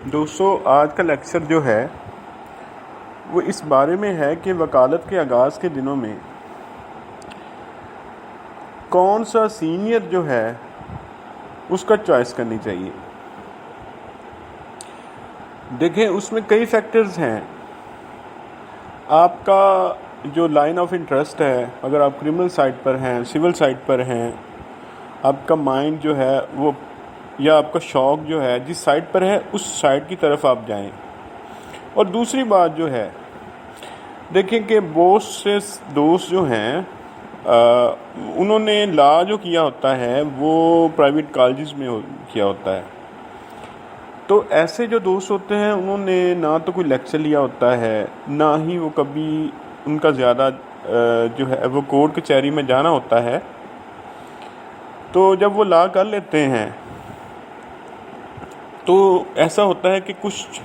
दोस्तों, आज का लेक्चर जो है वो इस बारे में है कि वकालत के आगाज़ के दिनों में कौन सा सीनियर जो है उसका चॉइस करनी चाहिए। देखें, उसमें कई फैक्टर्स हैं। आपका जो लाइन ऑफ इंटरेस्ट है, अगर आप क्रिमिनल साइड पर हैं, सिविल साइड पर हैं, आपका माइंड जो है वो या आपका शौक़ जो है जिस साइड पर है उस साइड की तरफ आप जाएं। और दूसरी बात जो है, देखें कि बहुत से दोस्त जो हैं उन्होंने लॉ जो किया होता है वो प्राइवेट कॉलेजेस में किया होता है। तो ऐसे जो दोस्त होते हैं उन्होंने ना तो कोई लेक्चर लिया होता है, ना ही वो कभी उनका ज़्यादा जो है वो कोर्ट कचहरी में जाना होता है। तो जब वो लॉ कर लेते हैं तो ऐसा होता है कि कुछ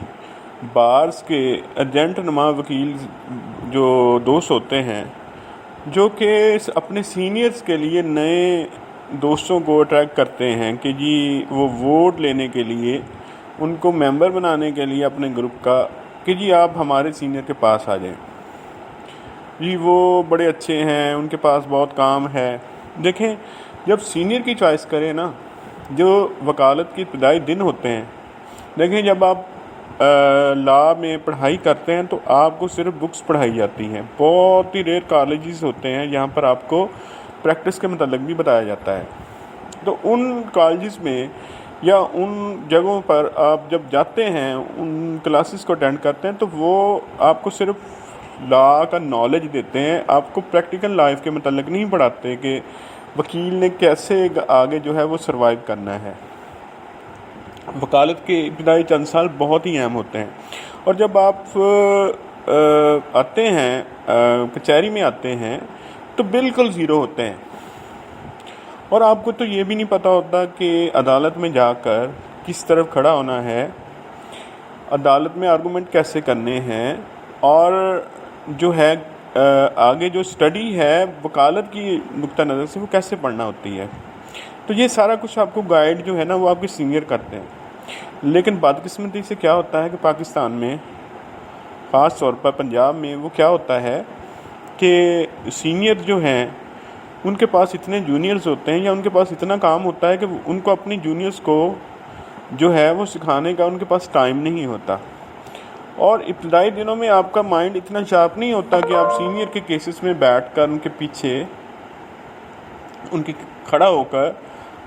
बार्स के एजेंट नुमा वकील जो दोस्त होते हैं जो कि अपने सीनियर्स के लिए नए दोस्तों को अट्रैक्ट करते हैं कि जी वो वोट लेने के लिए, उनको मेंबर बनाने के लिए अपने ग्रुप का, कि जी आप हमारे सीनियर के पास आ जाएं, जी वो बड़े अच्छे हैं, उनके पास बहुत काम है। देखें, जब सीनियर की चॉइस करें ना, जो वकालत के इब्तदाई दिन होते हैं, देखें जब आप लॉ में पढ़ाई करते हैं तो आपको सिर्फ बुक्स पढ़ाई जाती हैं। बहुत ही रेयर कॉलेजेस होते हैं जहाँ पर आपको प्रैक्टिस के मतलब भी बताया जाता है। तो उन कॉलेजेस में या उन जगहों पर आप जब जाते हैं, उन क्लासेस को अटेंड करते हैं, तो वो आपको सिर्फ लॉ का नॉलेज देते हैं, आपको प्रैक्टिकल लाइफ के मतलब नहीं पढ़ाते कि वकील ने कैसे आगे जो है वो सर्वाइव करना है। वकालत के इब्तदाई चंद साल बहुत ही अहम होते हैं। और जब आप आते हैं कचहरी में आते हैं तो बिल्कुल ज़ीरो होते हैं, और आपको तो ये भी नहीं पता होता कि अदालत में जाकर किस तरफ खड़ा होना है, अदालत में आर्गूमेंट कैसे करने हैं, और जो है आगे जो स्टडी है वकालत की नुक्ता नज़र से वो कैसे पढ़ना होती है। तो ये सारा कुछ आपको गाइड जो है ना वो आपके सीनियर करते हैं। लेकिन बदकिस्मती से क्या होता है कि पाकिस्तान में, ख़ास तौर पर पंजाब में, वो क्या होता है कि सीनियर जो हैं उनके पास इतने जूनियर्स होते हैं या उनके पास इतना काम होता है कि उनको अपनी जूनियर्स को जो है वो सिखाने का उनके पास टाइम नहीं होता। और इब्तदाई दिनों में आपका माइंड इतना शार्प नहीं होता कि आप सीनियर के केसेस में बैठकर उनके पीछे उनके खड़ा होकर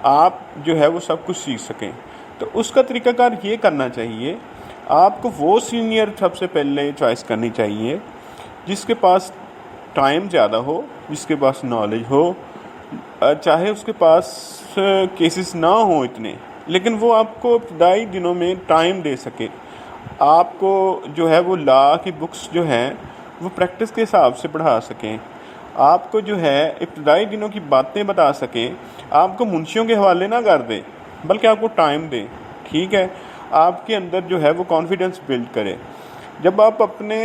आप जो है वो सब कुछ सीख सकें। तो उसका तरीक़ाकार ये करना चाहिए, आपको वो सीनियर सबसे पहले चॉइस करनी चाहिए जिसके पास टाइम ज़्यादा हो, जिसके पास नॉलेज हो, चाहे उसके पास केसेस ना हो इतने, लेकिन वो आपको इब्तदाई दिनों में टाइम दे सके, आपको जो है वो लॉ की बुक्स जो हैं वो प्रैक्टिस के हिसाब से पढ़ा सकें, आपको जो है इब्तदाई दिनों की बातें बता सकें, आपको मुंशियों के हवाले ना कर दे बल्कि आपको टाइम दे। ठीक है, आपके अंदर जो है वो कॉन्फिडेंस बिल्ड करे। जब आप अपने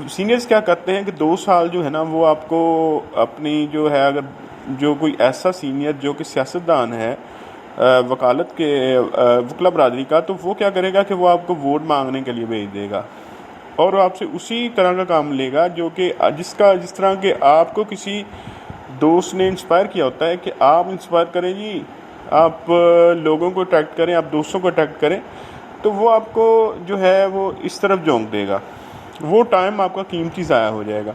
सीनियर्स क्या करते हैं कि 2 साल जो है ना वो आपको अपनी जो है, अगर जो कोई ऐसा सीनियर जो कि सियासतदान है वकालत के वकला बरादरी का, तो वो क्या करेगा कि वो आपको वोट मांगने के लिए भेज देगा और आपसे उसी तरह का काम लेगा जो कि जिस तरह के आपको किसी दोस्त ने इंस्पायर किया होता है कि आप इंस्पायर करें जी, आप लोगों को अट्रैक्ट करें, आप दोस्तों को अट्रैक्ट करें, तो वो आपको जो है वो इस तरफ झोंक देगा। वो टाइम आपका कीमती ज़ाया हो जाएगा।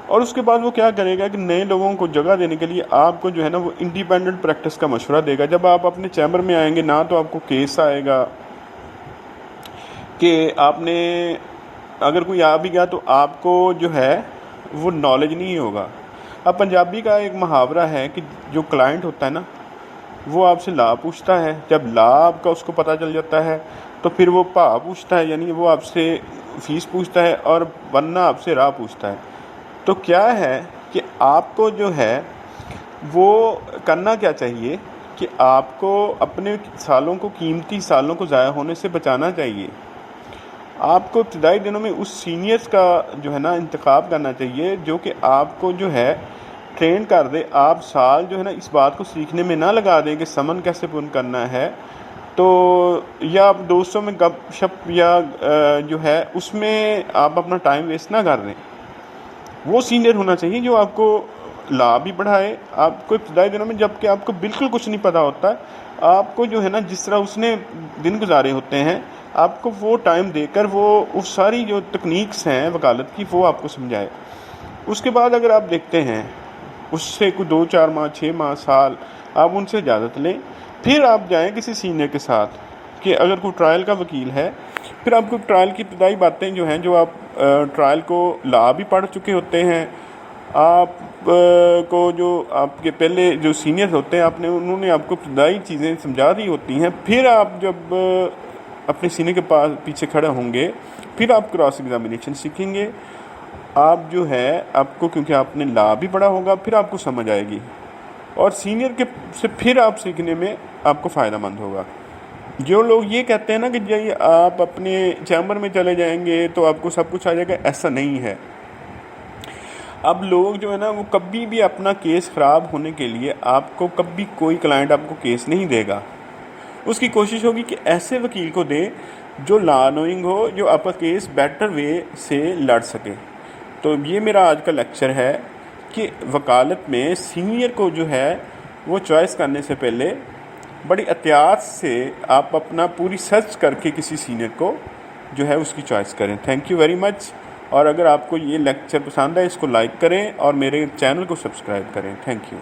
और उसके बाद वो क्या करेगा कि नए लोगों को जगह देने के लिए आपको जो है ना वो इंडिपेंडेंट प्रैक्टिस का मशवरा देगा। जब आप अपने चैम्बर में आएंगे ना तो आपको केस आएगा कि आपने, अगर कोई आ भी गया तो आपको जो है वो नॉलेज नहीं होगा। अब पंजाबी का एक मुहावरा है कि जो क्लाइंट होता है ना वो आपसे ला पूछता है, जब ला आपका उसको पता चल जाता है तो फिर वो पा पूछता है, यानी वो आपसे फ़ीस पूछता है, और वरना आपसे राह पूछता है। तो क्या है कि आपको जो है वो करना क्या चाहिए कि आपको अपने सालों को, कीमती सालों को ज़ाया होने से बचाना चाहिए। आपको इब्तदाई दिनों में उस सीनियर्स का जो है ना इंतखाब करना चाहिए जो कि आपको जो है ट्रेन कर दे। आप साल जो है ना इस बात को सीखने में ना लगा दें कि समन कैसे पूर्ण करना है, तो या आप दोस्तों में गपशप या जो है उसमें आप अपना टाइम वेस्ट ना कर दें। वो सीनियर होना चाहिए जो आपको ला भी पढ़ाए। आपको इब्तदाई दिनों में जबकि आपको बिल्कुल कुछ नहीं पता होता है, आपको जो है ना जिस तरह उसने दिन गुजारे होते हैं, आपको वो टाइम देकर वो सारी जो तकनीक्स हैं वकालत की वो आपको समझाए। उसके बाद अगर आप देखते हैं उससे कोई 2-4 माह 6 माह साल आप उनसे इजाज़त लें, फिर आप जाएं किसी सीनियर के साथ कि अगर कोई ट्रायल का वकील है, फिर आपको ट्रायल की इब्तदाई बातें जो हैं, जो आप ट्रायल को ला भी पढ़ चुके होते हैं, आप को जो आपके पहले जो सीनियर होते हैं उन्होंने आपको इब्तदाई चीज़ें समझा दी होती हैं। फिर आप जब अपने सीनियर के पास पीछे खड़े होंगे, फिर आप क्रॉस एग्जामिनेशन सीखेंगे। आप जो है आपको, क्योंकि आपने ला भी पढ़ा होगा, फिर आपको समझ आएगी और सीनियर के से फिर आप सीखने में आपको फ़ायदा मंद होगा। जो लोग ये कहते हैं ना कि जी आप अपने चैम्बर में चले जाएंगे तो आपको सब कुछ आ जाएगा, ऐसा नहीं है। अब लोग जो है ना वो कभी भी अपना केस ख़राब होने के लिए, आपको कभी कोई क्लाइंट आपको केस नहीं देगा। उसकी कोशिश होगी कि ऐसे वकील को दे जो लॉ नोइंग हो, जो आपका केस बेटर वे से लड़ सके। तो ये मेरा आज का लेक्चर है कि वकालत में सीनियर को जो है वो चॉइस करने से पहले बड़ी एहतियात से आप अपना पूरी सर्च करके किसी सीनियर को जो है उसकी चॉइस करें। Thank you very much. और अगर आपको ये लेक्चर पसंद है, इसको लाइक करें और मेरे चैनल को सब्सक्राइब करें। Thank you.